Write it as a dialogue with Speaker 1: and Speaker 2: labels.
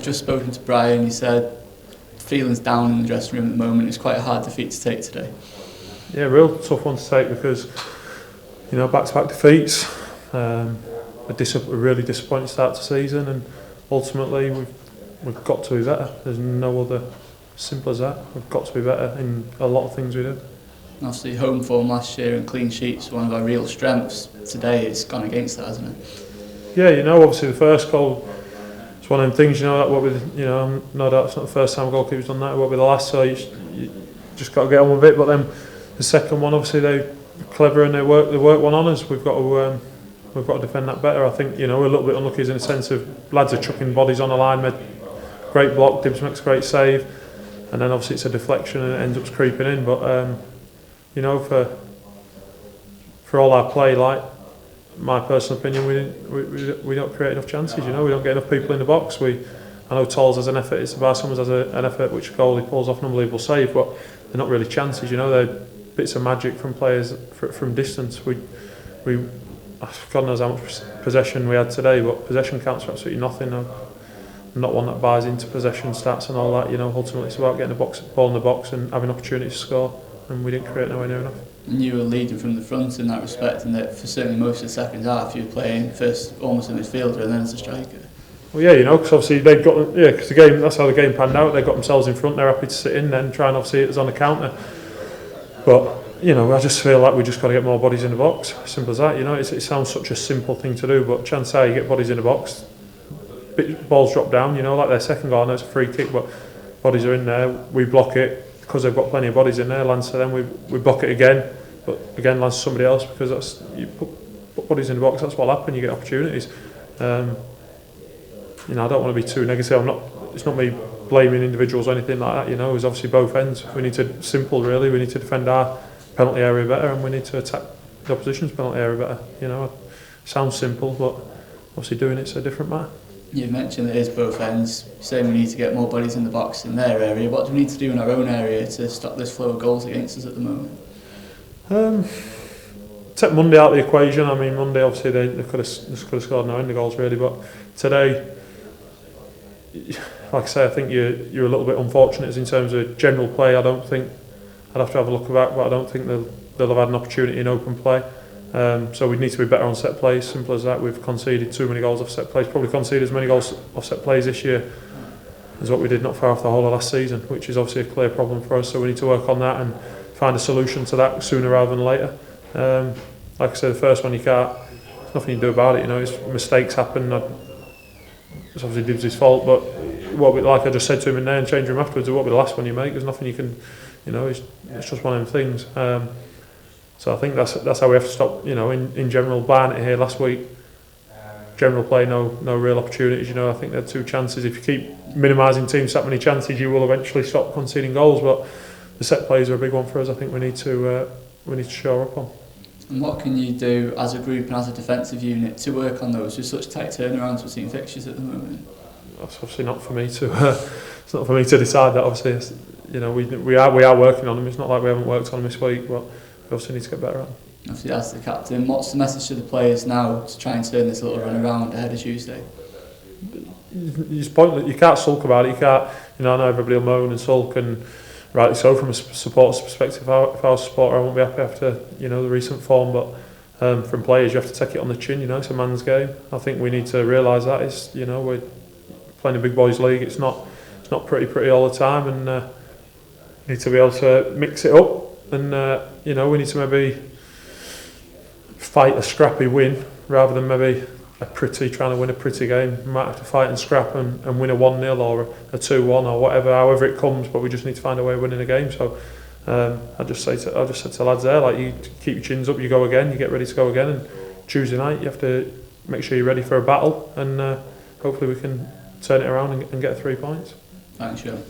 Speaker 1: just spoken to Brian. He said feelings down in the dressing room at the moment. It's quite a hard defeat to take today.
Speaker 2: Yeah, real tough one to take because, back-to-back defeats, a really disappointing start to the season, and ultimately we've got to be better. There's no other, simple as that. We've got to be better in a lot of things we do.
Speaker 1: Obviously, home form last year and clean sheets were one of our real strengths. Today it's gone against that, hasn't it?
Speaker 2: Yeah, obviously the first goal, it's one of them things, that what with, no doubt it's not the first time a goalkeeper's done that, it won't be the last, so you just got to get on with it. But then the second one, obviously they're clever and they work one on us. We've got to defend that better. I think, we're a little bit unlucky in the sense of lads are chucking bodies on the line, made great block, Dibbs makes a great save, and then obviously it's a deflection and it ends up creeping in. But for all our play, like my personal opinion, we don't create enough chances. We don't get enough people in the box. I know Tolls has an effort, it's about Summers has an effort, which goalie pulls off an unbelievable save, but they're not really chances. They're bits of magic from players from distance. God knows how much possession we had today, but possession counts for absolutely nothing. I'm not one that buys into possession stats and all that. Ultimately it's about getting the ball in the box and having opportunity to score, and we didn't create nowhere near enough.
Speaker 1: And you were leading from the front in that respect, and that for certainly most of the second half you were playing first almost a midfielder and then as a striker. Well,
Speaker 2: yeah, because obviously because the game, that's how the game panned out. They got themselves in front, they're happy to sit in, then try and obviously it was on the counter. But I just feel like we just got to get more bodies in the box. Simple as that. It sounds such a simple thing to do, but chances are you get bodies in the box, balls drop down. Like their second goal, I know it's a free kick, but bodies are in there. We block it because they've got plenty of bodies in there. Lands to them, we block it again, but again lands to somebody else because that's you put bodies in the box. That's what happens. You get opportunities. I don't want to be too negative. It's not me blaming individuals or anything like that. It's obviously both ends. We need to we need to defend our penalty area better, and we need to attack the opposition's penalty area better. It sounds simple, but obviously doing it's a different matter.
Speaker 1: You've mentioned it is both ends. You're saying we need to get more bodies in the box in their area. What do we need to do in our own area to stop this flow of goals against us at the moment?
Speaker 2: Take Monday out of the equation. I mean, Monday obviously they could have scored no end of goals really, but today, like I say, I think you're a little bit unfortunate in terms of general play. I don't think, I'd have to have a look back, but I don't think they'll have had an opportunity in open play. So we need to be better on set plays, simple as that. We've conceded too many goals off set plays, probably conceded as many goals off set plays this year as what we did not far off the whole of last season, which is obviously a clear problem for us. So we need to work on that and find a solution to that sooner rather than later. Like I said, the first one there's nothing you can do about it. Mistakes happen. It's obviously Dibbs' fault, but like I just said to him in there and change room afterwards, it won't be the last one you make. There's nothing you can, it's just one of them things. So I think that's how we have to stop. In general, Barnet here last week, general play, no real opportunities. I think there are two chances. If you keep minimising teams that many chances, you will eventually stop conceding goals. But the set plays are a big one for us. I think we need to shore up on.
Speaker 1: And what can you do as a group and as a defensive unit to work on those with such tight turnarounds between fixtures at the moment?
Speaker 2: That's obviously not for me to. It's not for me to decide that. Obviously, we are working on them. It's not like we haven't worked on them this week, but we also need to get better at them.
Speaker 1: Obviously, as the captain, what's the message to the players now to try and turn this little run around ahead of Tuesday?
Speaker 2: It's pointless. You can't sulk about it. You can't. I know everybody will moan and sulk, and rightly so from a supporter's perspective. If I was a supporter, I won't be happy after the recent form, but from players you have to take it on the chin. It's a man's game. I think we need to realise that we're playing a big boys league. It's not pretty all the time, and need to be able to mix it up. And we need to maybe fight a scrappy win rather than maybe trying to win a pretty game. We might have to fight and scrap and win a 1-0 or a 2-1 or whatever, however it comes. But we just need to find a way of winning a game. So I just said to lads there, like, you keep your chins up, you go again, you get ready to go again. And Tuesday night you have to make sure you're ready for a battle, and hopefully we can turn it around and get 3 points.
Speaker 1: Thanks, Shaun.